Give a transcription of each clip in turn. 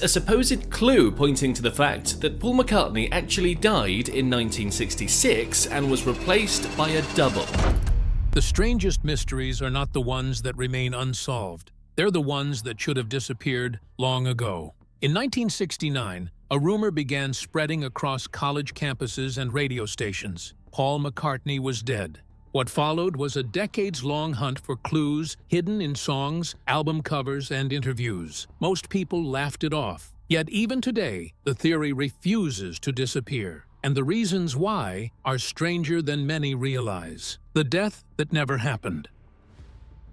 A supposed clue pointing to the fact that Paul McCartney actually died in 1966 and was replaced by a double. The strangest mysteries are not the ones that remain unsolved. They're the ones that should have disappeared long ago. In 1969, a rumor began spreading across college campuses and radio stations. Paul McCartney was dead. What followed was a decades-long hunt for clues hidden in songs, album covers, and interviews. Most people laughed it off. Yet even today, the theory refuses to disappear. And the reasons why are stranger than many realize. The death that never happened.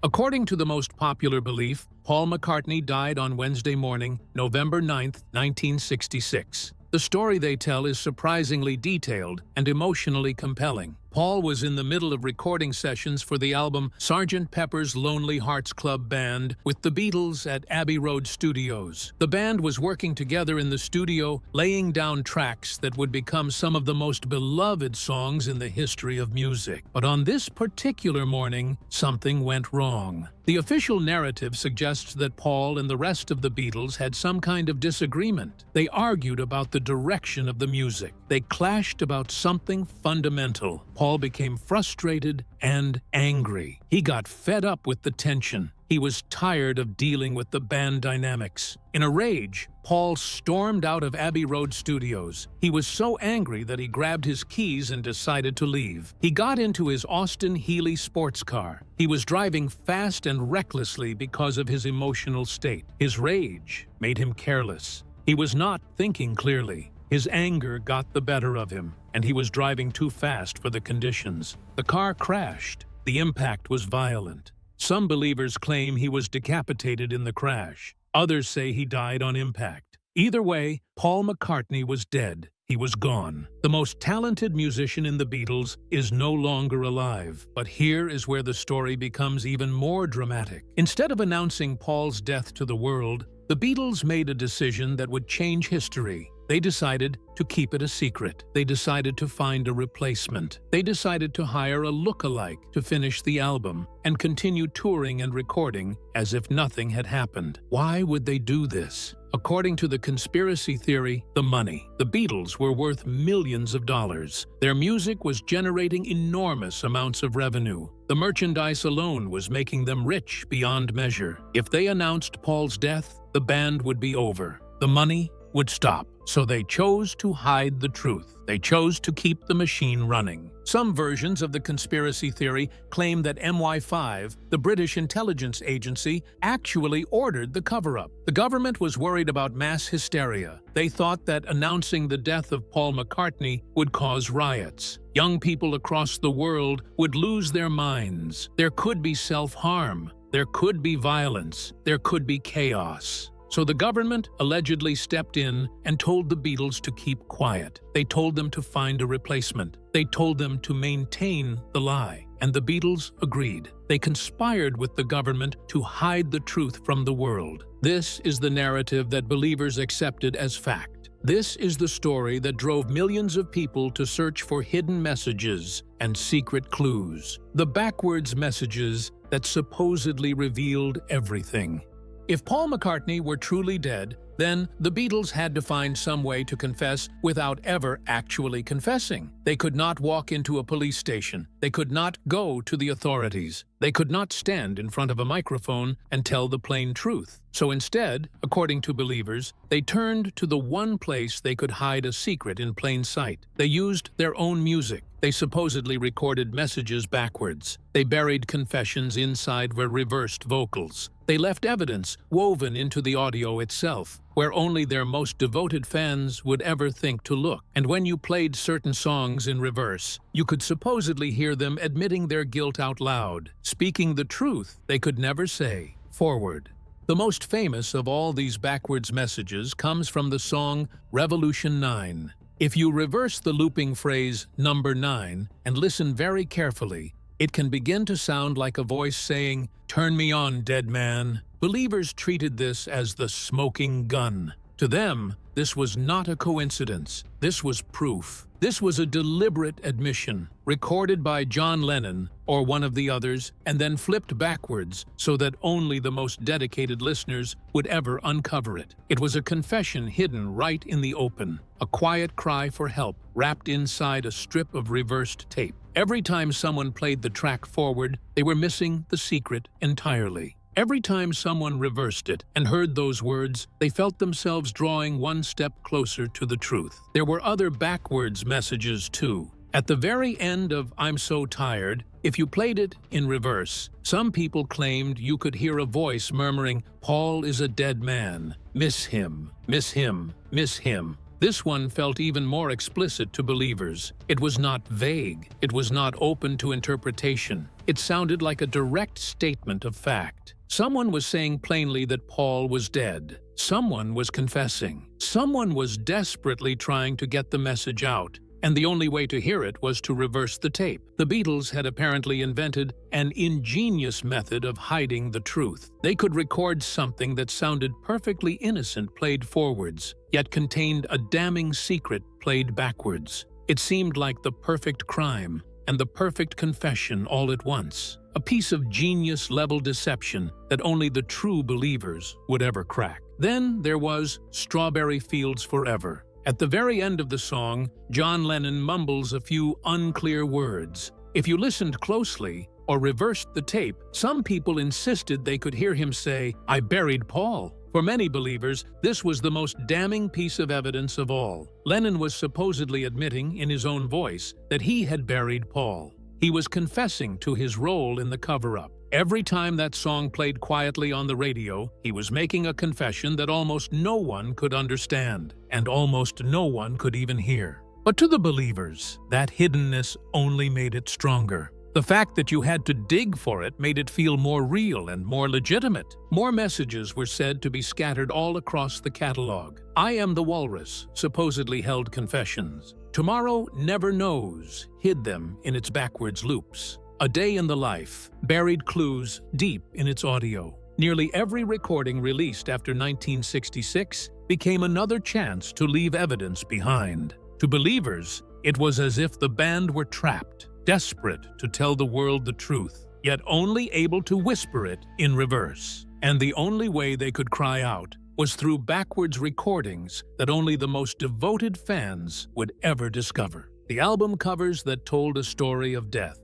According to the most popular belief, Paul McCartney died on Wednesday morning, November 9, 1966. The story they tell is surprisingly detailed and emotionally compelling. Paul was in the middle of recording sessions for the album Sgt. Pepper's Lonely Hearts Club Band with the Beatles at Abbey Road Studios. The band was working together in the studio, laying down tracks that would become some of the most beloved songs in the history of music. But on this particular morning, something went wrong. The official narrative suggests that Paul and the rest of the Beatles had some kind of disagreement. They argued about the direction of the music. They clashed about something fundamental. Paul became frustrated and angry. He got fed up with the tension. He was tired of dealing with the band dynamics. In a rage, Paul stormed out of Abbey Road Studios. He was so angry that he grabbed his keys and decided to leave. He got into his Austin Healey sports car. He was driving fast and recklessly because of his emotional state. His rage made him careless. He was not thinking clearly. His anger got the better of him, and he was driving too fast for the conditions. The car crashed. The impact was violent. Some believers claim he was decapitated in the crash. Others say he died on impact. Either way, Paul McCartney was dead. He was gone. The most talented musician in the Beatles is no longer alive. But here is where the story becomes even more dramatic. Instead of announcing Paul's death to the world, the Beatles made a decision that would change history. They decided to keep it a secret. They decided to find a replacement. They decided to hire a look-alike to finish the album and continue touring and recording as if nothing had happened. Why would they do this? According to the conspiracy theory, the money. The Beatles were worth millions of dollars. Their music was generating enormous amounts of revenue. The merchandise alone was making them rich beyond measure. If they announced Paul's death, the band would be over. The money would stop. So they chose to hide the truth. They chose to keep the machine running. Some versions of the conspiracy theory claim that MI5, the British intelligence agency, actually ordered the cover-up. The government was worried about mass hysteria. They thought that announcing the death of Paul McCartney would cause riots. Young people across the world would lose their minds. There could be self-harm. There could be violence. There could be chaos. So the government allegedly stepped in and told the Beatles to keep quiet. They told them to find a replacement. They told them to maintain the lie. And the Beatles agreed. They conspired with the government to hide the truth from the world. This is the narrative that believers accepted as fact. This is the story that drove millions of people to search for hidden messages and secret clues. The backwards messages that supposedly revealed everything. If Paul McCartney were truly dead, then the Beatles had to find some way to confess without ever actually confessing. They could not walk into a police station. They could not go to the authorities. They could not stand in front of a microphone and tell the plain truth. So instead, according to believers, they turned to the one place they could hide a secret in plain sight. They used their own music. They supposedly recorded messages backwards. They buried confessions inside their reversed vocals. They left evidence woven into the audio itself, where only their most devoted fans would ever think to look. And when you played certain songs in reverse, you could supposedly hear them admitting their guilt out loud, speaking the truth they could never say forward. The most famous of all these backwards messages comes from the song Revolution 9. If you reverse the looping phrase number 9 and listen very carefully, it can begin to sound like a voice saying, "Turn me on, dead man." Believers treated this as the smoking gun. To them, this was not a coincidence. This was proof. This was a deliberate admission, recorded by John Lennon or one of the others, and then flipped backwards so that only the most dedicated listeners would ever uncover it. It was a confession hidden right in the open, a quiet cry for help wrapped inside a strip of reversed tape. Every time someone played the track forward, they were missing the secret entirely. Every time someone reversed it and heard those words, they felt themselves drawing one step closer to the truth. There were other backwards messages too. At the very end of I'm So Tired, if you played it in reverse, some people claimed you could hear a voice murmuring, "Paul is a dead man. Miss him, miss him, miss him." This one felt even more explicit to believers. It was not vague. It was not open to interpretation. It sounded like a direct statement of fact. Someone was saying plainly that Paul was dead. Someone was confessing. Someone was desperately trying to get the message out, and the only way to hear it was to reverse the tape. The Beatles had apparently invented an ingenious method of hiding the truth. They could record something that sounded perfectly innocent played forwards, yet contained a damning secret played backwards. It seemed like the perfect crime and the perfect confession all at once. A piece of genius-level deception that only the true believers would ever crack. Then there was Strawberry Fields Forever. At the very end of the song, John Lennon mumbles a few unclear words. If you listened closely or reversed the tape, some people insisted they could hear him say, "I buried Paul." For many believers, this was the most damning piece of evidence of all. Lennon was supposedly admitting in his own voice that he had buried Paul. He was confessing to his role in the cover-up. Every time that song played quietly on the radio, he was making a confession that almost no one could understand, and almost no one could even hear. But to the believers, that hiddenness only made it stronger. The fact that you had to dig for it made it feel more real and more legitimate. More messages were said to be scattered all across the catalog. I Am the Walrus supposedly held confessions. Tomorrow Never Knows hid them in its backwards loops. A Day in the Life buried clues deep in its audio. Nearly every recording released after 1966 became another chance to leave evidence behind. To believers, it was as if the band were trapped, desperate to tell the world the truth, yet only able to whisper it in reverse. And the only way they could cry out was through backwards recordings that only the most devoted fans would ever discover. The album covers that told a story of death.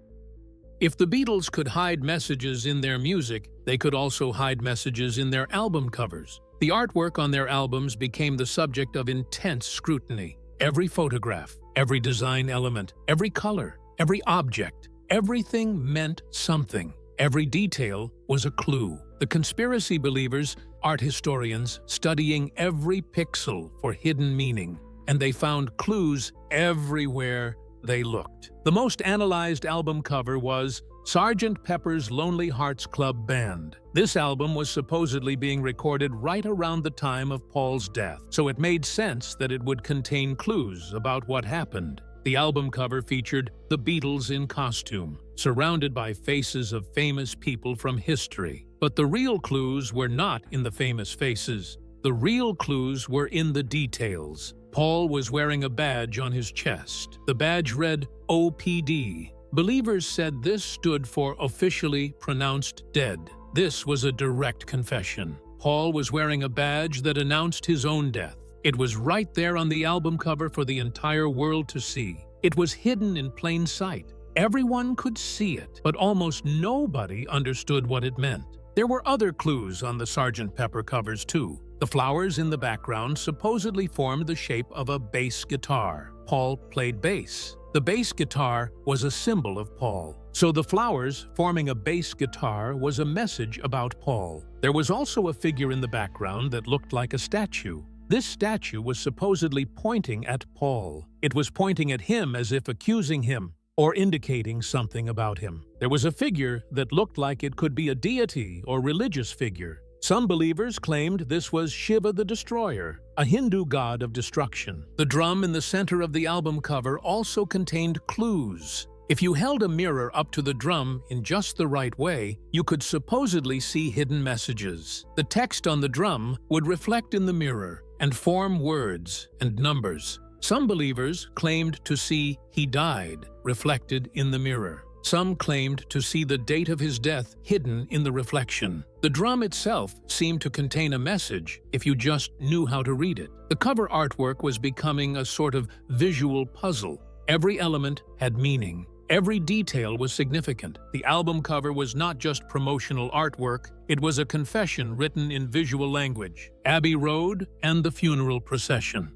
If the Beatles could hide messages in their music, they could also hide messages in their album covers. The artwork on their albums became the subject of intense scrutiny. Every photograph, every design element, every color, every object, everything meant something. Every detail was a clue. The conspiracy believers, art historians, studying every pixel for hidden meaning, and they found clues everywhere they looked. The most analyzed album cover was Sgt. Pepper's Lonely Hearts Club Band. This album was supposedly being recorded right around the time of Paul's death, so it made sense that it would contain clues about what happened. The album cover featured the Beatles in costume, surrounded by faces of famous people from history. But the real clues were not in the famous faces. The real clues were in the details. Paul was wearing a badge on his chest. The badge read OPD. Believers said this stood for officially pronounced dead. This was a direct confession. Paul was wearing a badge that announced his own death. It was right there on the album cover for the entire world to see. It was hidden in plain sight. Everyone could see it, but almost nobody understood what it meant. There were other clues on the Sgt. Pepper covers too. The flowers in the background supposedly formed the shape of a bass guitar. Paul played bass. The bass guitar was a symbol of Paul. So the flowers forming a bass guitar was a message about Paul. There was also a figure in the background that looked like a statue. This statue was supposedly pointing at Paul. It was pointing at him as if accusing him or indicating something about him. There was a figure that looked like it could be a deity or religious figure. Some believers claimed this was Shiva the Destroyer, a Hindu god of destruction. The drum in the center of the album cover also contained clues. If you held a mirror up to the drum in just the right way, you could supposedly see hidden messages. The text on the drum would reflect in the mirror, and form words and numbers. Some believers claimed to see he died reflected in the mirror. Some claimed to see the date of his death hidden in the reflection. The drum itself seemed to contain a message if you just knew how to read it. The cover artwork was becoming a sort of visual puzzle. Every element had meaning. Every detail was significant. The album cover was not just promotional artwork, it was a confession written in visual language. Abbey Road and the funeral procession.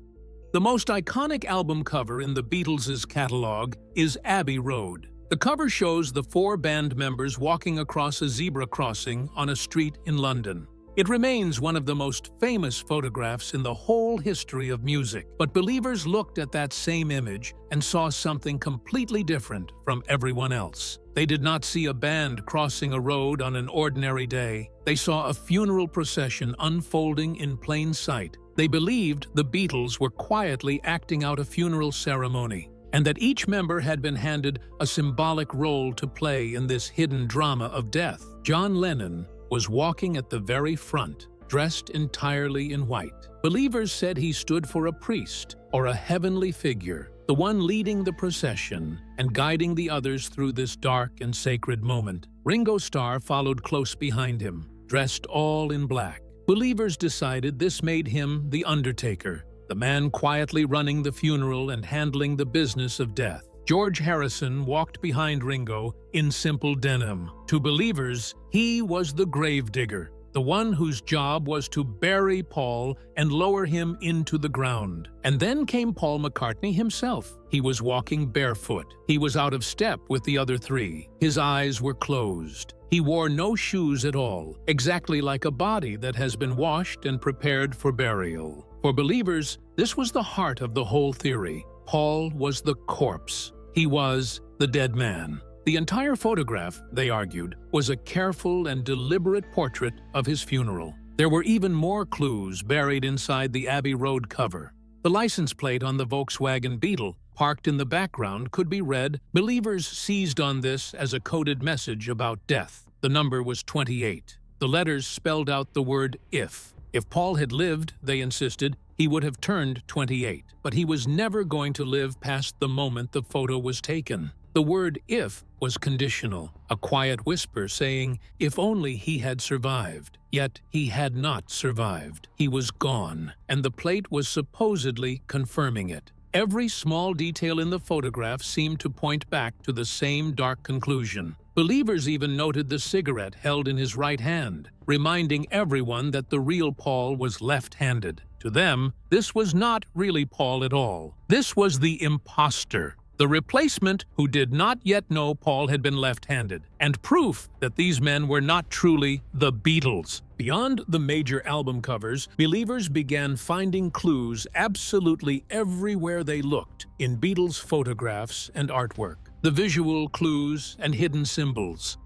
The most iconic album cover in the Beatles' catalog is Abbey Road. The cover shows the four band members walking across a zebra crossing on a street in London. It remains one of the most famous photographs in the whole history of music, but believers looked at that same image and saw something completely different from everyone else. They did not see a band crossing a road on an ordinary day. They saw a funeral procession unfolding in plain sight. They believed the Beatles were quietly acting out a funeral ceremony, and that each member had been handed a symbolic role to play in this hidden drama of death. John Lennon was walking at the very front, dressed entirely in white. Believers said he stood for a priest or a heavenly figure, the one leading the procession and guiding the others through this dark and sacred moment. Ringo Starr followed close behind him, dressed all in black. Believers decided this made him the Undertaker, the man quietly running the funeral and handling the business of death. George Harrison walked behind Ringo in simple denim. To believers, he was the gravedigger, the one whose job was to bury Paul and lower him into the ground. And then came Paul McCartney himself. He was walking barefoot. He was out of step with the other three. His eyes were closed. He wore no shoes at all, exactly like a body that has been washed and prepared for burial. For believers, this was the heart of the whole theory. Paul was the corpse. He was the dead man. The entire photograph, they argued, was a careful and deliberate portrait of his funeral. There were even more clues buried inside the Abbey Road cover. The license plate on the Volkswagen Beetle, parked in the background, could be read. Believers seized on this as a coded message about death. The number was 28. The letters spelled out the word if. If Paul had lived, they insisted, he would have turned 28. But he was never going to live past the moment the photo was taken. The word if was conditional, a quiet whisper saying if only he had survived. Yet he had not survived. He was gone, and the plate was supposedly confirming it. Every small detail in the photograph seemed to point back to the same dark conclusion. Believers even noted the cigarette held in his right hand, reminding everyone that the real Paul was left-handed. To them, this was not really Paul at all. This was the imposter, the replacement who did not yet know Paul had been left-handed, and proof that these men were not truly the Beatles. Beyond the major album covers, believers began finding clues absolutely everywhere they looked in Beatles photographs and artwork. The visual clues and hidden symbols.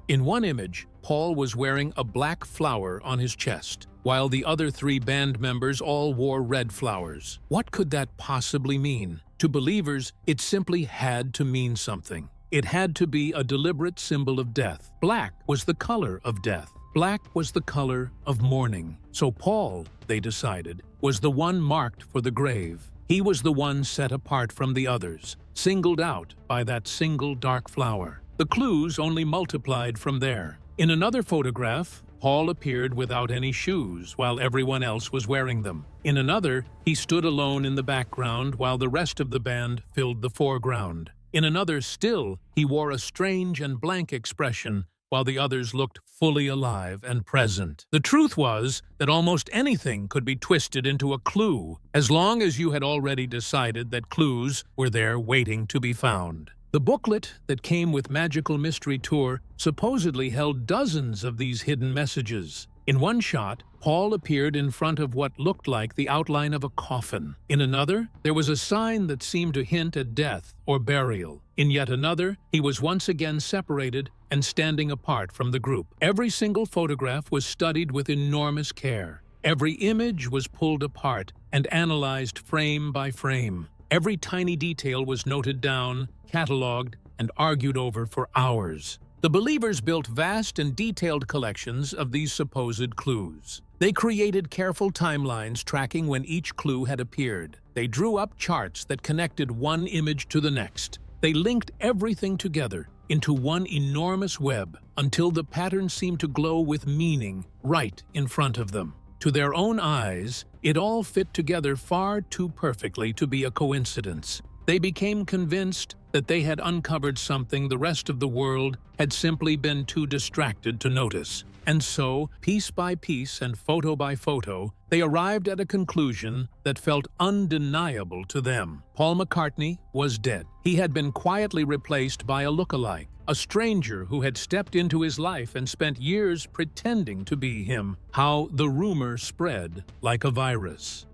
In one image, Paul was wearing a black flower on his chest, while the other three band members all wore red flowers. What could that possibly mean? To believers, it simply had to mean something. It had to be a deliberate symbol of death. Black was the color of death. Black was the color of mourning. So Paul, they decided, was the one marked for the grave. He was the one set apart from the others, singled out by that single dark flower. The clues only multiplied from there. In another photograph, Paul appeared without any shoes while everyone else was wearing them. In another, he stood alone in the background while the rest of the band filled the foreground. In another still, he wore a strange and blank expression while the others looked fully alive and present. The truth was that almost anything could be twisted into a clue, as long as you had already decided that clues were there waiting to be found. The booklet that came with Magical Mystery Tour supposedly held dozens of these hidden messages. In one shot, Paul appeared in front of what looked like the outline of a coffin. In another, there was a sign that seemed to hint at death or burial. In yet another, he was once again separated and standing apart from the group. Every single photograph was studied with enormous care. Every image was pulled apart and analyzed frame by frame. Every tiny detail was noted down, catalogued, and argued over for hours. The believers built vast and detailed collections of these supposed clues. They created careful timelines tracking when each clue had appeared. They drew up charts that connected one image to the next. They linked everything together into one enormous web until the pattern seemed to glow with meaning right in front of them. To their own eyes, it all fit together far too perfectly to be a coincidence. They became convinced that they had uncovered something the rest of the world had simply been too distracted to notice. And so, piece by piece and photo by photo, they arrived at a conclusion that felt undeniable to them. Paul McCartney was dead. He had been quietly replaced by a look-alike, a stranger who had stepped into his life and spent years pretending to be him. How the rumor spread like a virus.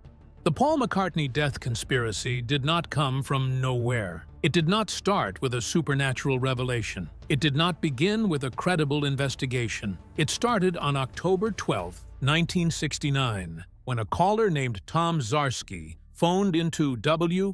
The Paul McCartney death conspiracy did not come from nowhere. It did not start with a supernatural revelation. It did not begin with a credible investigation. It started on October 12, 1969, when a caller named Tom Zarsky phoned into WKNR-FM,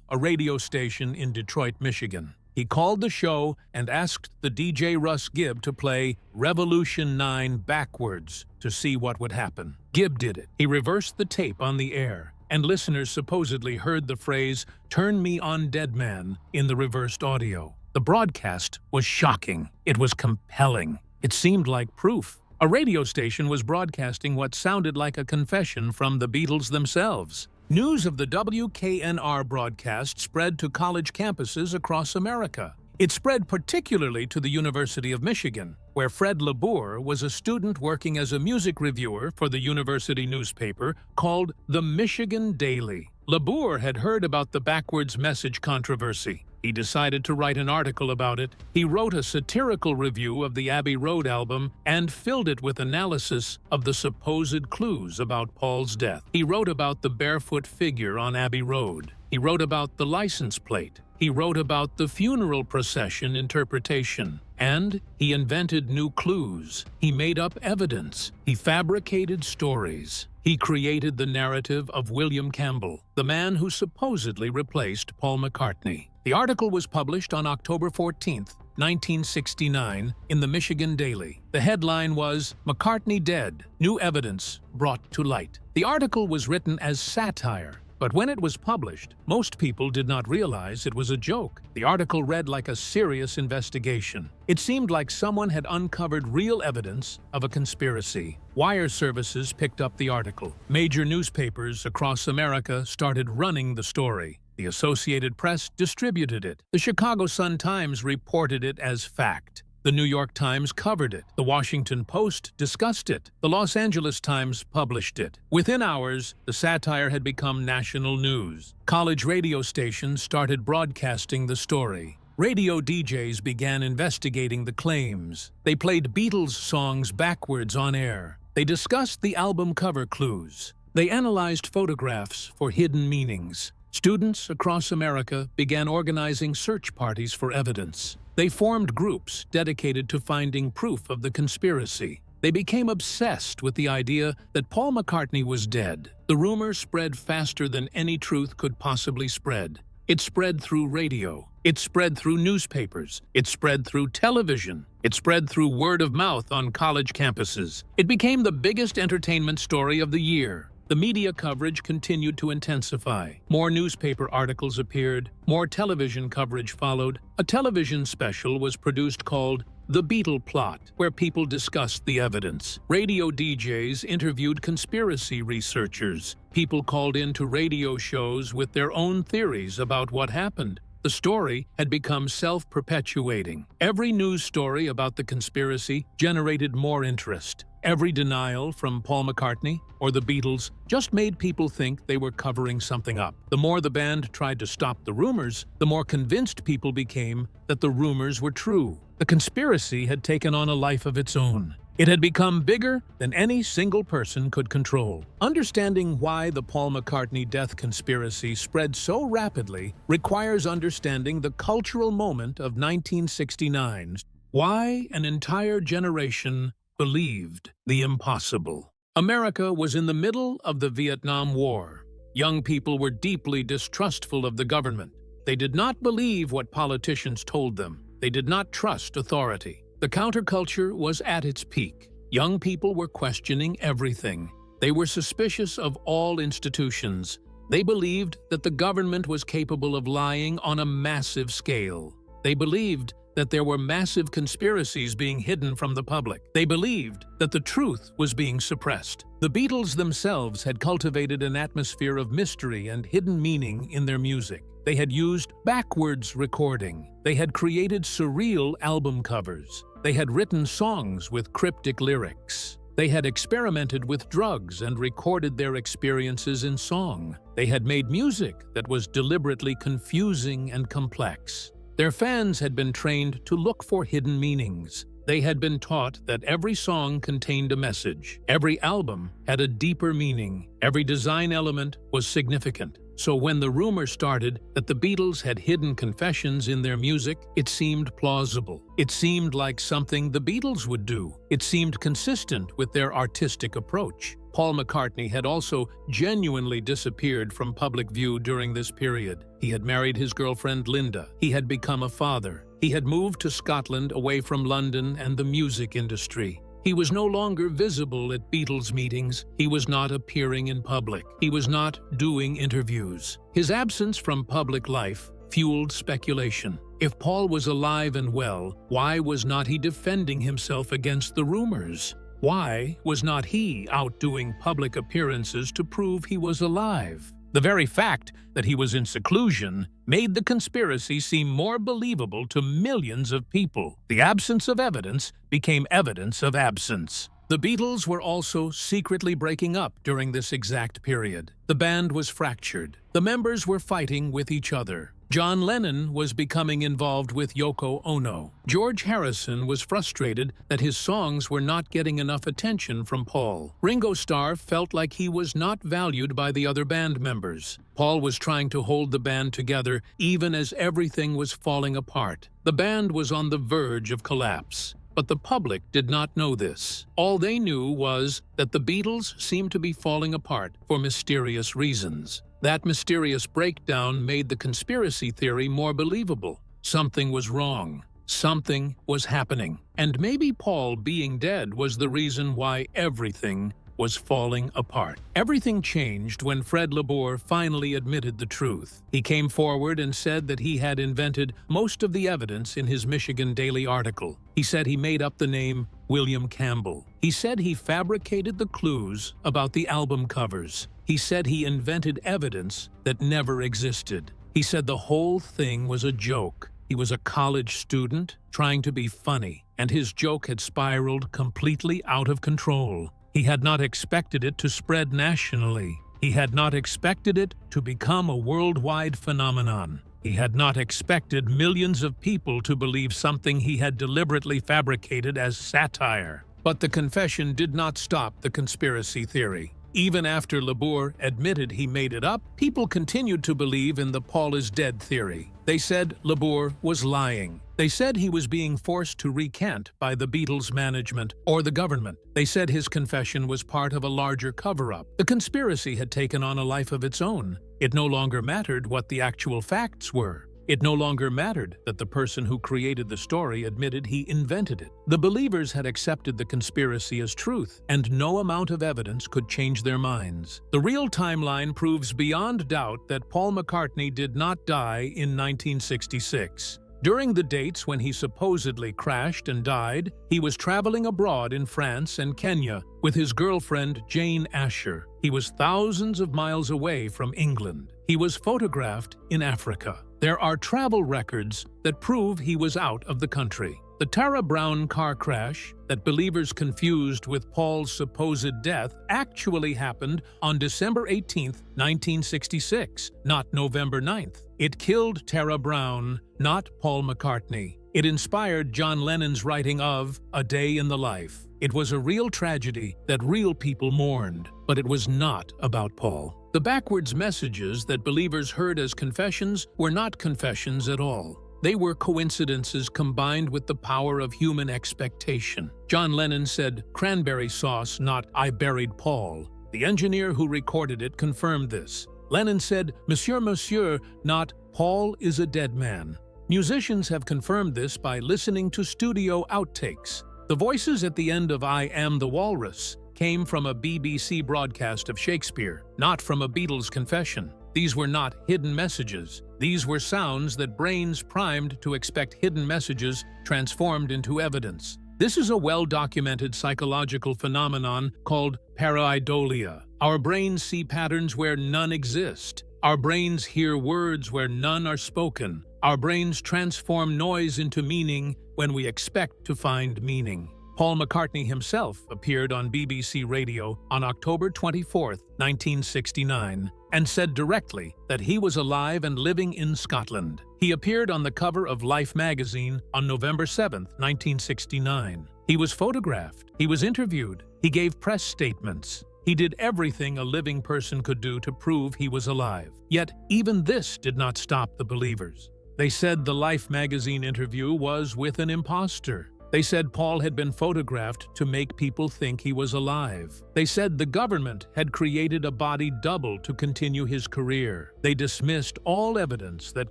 a radio station in Detroit, Michigan. He called the show and asked the DJ Russ Gibb to play Revolution 9 backwards to see what would happen. Gibb did it. He reversed the tape on the air, and listeners supposedly heard the phrase, "Turn me on, dead man," in the reversed audio. The broadcast was shocking. It was compelling. It seemed like proof. A radio station was broadcasting what sounded like a confession from the Beatles themselves. News of the WKNR broadcast spread to college campuses across America. It spread particularly to the University of Michigan, where Fred LeBour was a student working as a music reviewer for the university newspaper called the Michigan Daily. LeBour had heard about the backwards message controversy. He decided to write an article about it. He wrote a satirical review of the Abbey Road album and filled it with analysis of the supposed clues about Paul's death. He wrote about the barefoot figure on Abbey Road. He wrote about the license plate. He wrote about the funeral procession interpretation. And he invented new clues. He made up evidence. He fabricated stories. He created the narrative of William Campbell, the man who supposedly replaced Paul McCartney. The article was published on October 14, 1969, in the Michigan Daily. The headline was, "McCartney Dead, New Evidence Brought to Light." The article was written as satire, but when it was published, most people did not realize it was a joke. The article read like a serious investigation. It seemed like someone had uncovered real evidence of a conspiracy. Wire services picked up the article. Major newspapers across America started running the story. The Associated Press distributed it. The Chicago Sun-Times reported it as fact. The New York Times covered it. The Washington Post discussed it. The Los Angeles Times published it. Within hours, the satire had become national news. College radio stations started broadcasting the story. Radio DJs began investigating the claims. They played Beatles songs backwards on air. They discussed the album cover clues. They analyzed photographs for hidden meanings. Students across America began organizing search parties for evidence. They formed groups dedicated to finding proof of the conspiracy. They became obsessed with the idea that Paul McCartney was dead. The rumor spread faster than any truth could possibly spread. It spread through radio. It spread through newspapers. It spread through television. It spread through word of mouth on college campuses. It became the biggest entertainment story of the year. The media coverage continued to intensify. More newspaper articles appeared. More television coverage followed. A television special was produced called The Beatle Plot, where people discussed the evidence. Radio DJs interviewed conspiracy researchers. People called into radio shows with their own theories about what happened. The story had become self-perpetuating. Every news story about the conspiracy generated more interest. Every denial from Paul McCartney or the Beatles just made people think they were covering something up. The more the band tried to stop the rumors, the more convinced people became that the rumors were true. The conspiracy had taken on a life of its own. It had become bigger than any single person could control. Understanding why the Paul McCartney death conspiracy spread so rapidly requires understanding the cultural moment of 1969. Why an entire generation believed the impossible. America was in the middle of the Vietnam War. Young people were deeply distrustful of the government. They did not believe what politicians told them. They did not trust authority. The counterculture was at its peak. Young people were questioning everything. They were suspicious of all institutions. They believed that the government was capable of lying on a massive scale. They believed that there were massive conspiracies being hidden from the public. They believed that the truth was being suppressed. The Beatles themselves had cultivated an atmosphere of mystery and hidden meaning in their music. They had used backwards recording. They had created surreal album covers. They had written songs with cryptic lyrics. They had experimented with drugs and recorded their experiences in song. They had made music that was deliberately confusing and complex. Their fans had been trained to look for hidden meanings. They had been taught that every song contained a message. Every album had a deeper meaning. Every design element was significant. So when the rumor started that the Beatles had hidden confessions in their music, it seemed plausible. It seemed like something the Beatles would do. It seemed consistent with their artistic approach. Paul McCartney had also genuinely disappeared from public view during this period. He had married his girlfriend Linda. He had become a father. He had moved to Scotland away from London and the music industry. He was no longer visible at Beatles meetings. He was not appearing in public. He was not doing interviews. His absence from public life fueled speculation. If Paul was alive and well, why was not he defending himself against the rumors? Why was not he out doing public appearances to prove he was alive? The very fact that he was in seclusion made the conspiracy seem more believable to millions of people. The absence of evidence became evidence of absence. The Beatles were also secretly breaking up during this exact period. The band was fractured. The members were fighting with each other. John Lennon was becoming involved with Yoko Ono. George Harrison was frustrated that his songs were not getting enough attention from Paul. Ringo Starr felt like he was not valued by the other band members. Paul was trying to hold the band together even as everything was falling apart. The band was on the verge of collapse. But the public did not know this. All they knew was that the Beatles seemed to be falling apart for mysterious reasons. That mysterious breakdown made the conspiracy theory more believable. Something was wrong. Something was happening. And maybe Paul being dead was the reason why everything was falling apart. Everything changed when Fred LeBour finally admitted the truth. He came forward and said that he had invented most of the evidence in his Michigan Daily article. He said he made up the name William Campbell. He said he fabricated the clues about the album covers. He said he invented evidence that never existed. He said the whole thing was a joke. He was a college student trying to be funny, and his joke had spiraled completely out of control. He had not expected it to spread nationally. He had not expected it to become a worldwide phenomenon. He had not expected millions of people to believe something he had deliberately fabricated as satire. But the confession did not stop the conspiracy theory. Even after LeBour admitted he made it up, people continued to believe in the Paul is dead theory. They said LeBour was lying. They said he was being forced to recant by the Beatles' management or the government. They said his confession was part of a larger cover-up. The conspiracy had taken on a life of its own. It no longer mattered what the actual facts were. It no longer mattered that the person who created the story admitted he invented it. The believers had accepted the conspiracy as truth, and no amount of evidence could change their minds. The real timeline proves beyond doubt that Paul McCartney did not die in 1966. During the dates when he supposedly crashed and died, he was traveling abroad in France and Kenya with his girlfriend Jane Asher. He was thousands of miles away from England. He was photographed in Africa. There are travel records that prove he was out of the country. The Tara Brown car crash that believers confused with Paul's supposed death actually happened on December 18, 1966, not November 9th. It killed Tara Brown, not Paul McCartney. It inspired John Lennon's writing of A Day in the Life. It was a real tragedy that real people mourned, but it was not about Paul. The backwards messages that believers heard as confessions were not confessions at all. They were coincidences combined with the power of human expectation. John Lennon said, "Cranberry sauce, not I buried Paul." The engineer who recorded it confirmed this. Lennon said, "Monsieur, monsieur, not Paul is a dead man." Musicians have confirmed this by listening to studio outtakes. The voices at the end of I Am the Walrus came from a BBC broadcast of Shakespeare, not from a Beatles confession. These were not hidden messages. These were sounds that brains primed to expect hidden messages transformed into evidence. This is a well-documented psychological phenomenon called pareidolia. Our brains see patterns where none exist. Our brains hear words where none are spoken. Our brains transform noise into meaning when we expect to find meaning. Paul McCartney himself appeared on BBC Radio on October 24, 1969, and said directly that he was alive and living in Scotland. He appeared on the cover of Life magazine on November 7, 1969. He was photographed. He was interviewed. He gave press statements. He did everything a living person could do to prove he was alive. Yet, even this did not stop the believers. They said the Life magazine interview was with an imposter. They said Paul had been photographed to make people think he was alive. They said the government had created a body double to continue his career. They dismissed all evidence that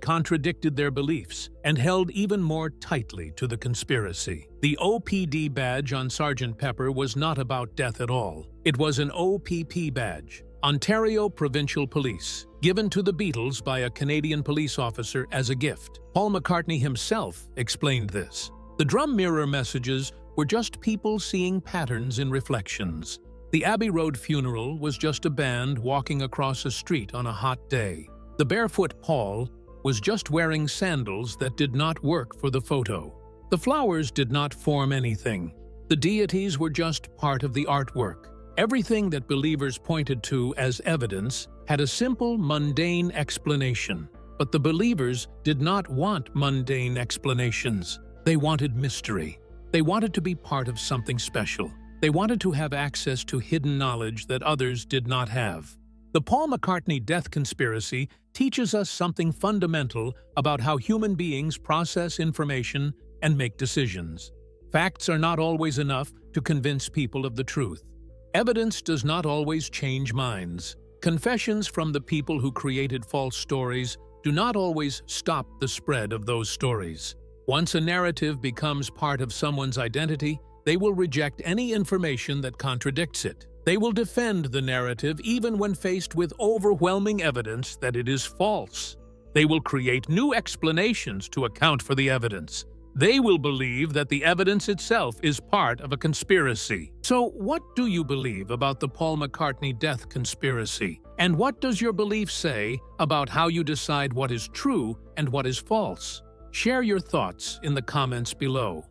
contradicted their beliefs and held even more tightly to the conspiracy. The OPD badge on Sgt. Pepper was not about death at all. It was an OPP badge, Ontario Provincial Police, given to the Beatles by a Canadian police officer as a gift. Paul McCartney himself explained this. The drum mirror messages were just people seeing patterns in reflections. The Abbey Road funeral was just a band walking across a street on a hot day. The barefoot Paul was just wearing sandals that did not work for the photo. The flowers did not form anything. The deities were just part of the artwork. Everything that believers pointed to as evidence had a simple, mundane explanation. But the believers did not want mundane explanations. They wanted mystery. They wanted to be part of something special. They wanted to have access to hidden knowledge that others did not have. The Paul McCartney death conspiracy teaches us something fundamental about how human beings process information and make decisions. Facts are not always enough to convince people of the truth. Evidence does not always change minds. Confessions from the people who created false stories do not always stop the spread of those stories. Once a narrative becomes part of someone's identity, they will reject any information that contradicts it. They will defend the narrative even when faced with overwhelming evidence that it is false. They will create new explanations to account for the evidence. They will believe that the evidence itself is part of a conspiracy. So, what do you believe about the Paul McCartney death conspiracy? And what does your belief say about how you decide what is true and what is false? Share your thoughts in the comments below.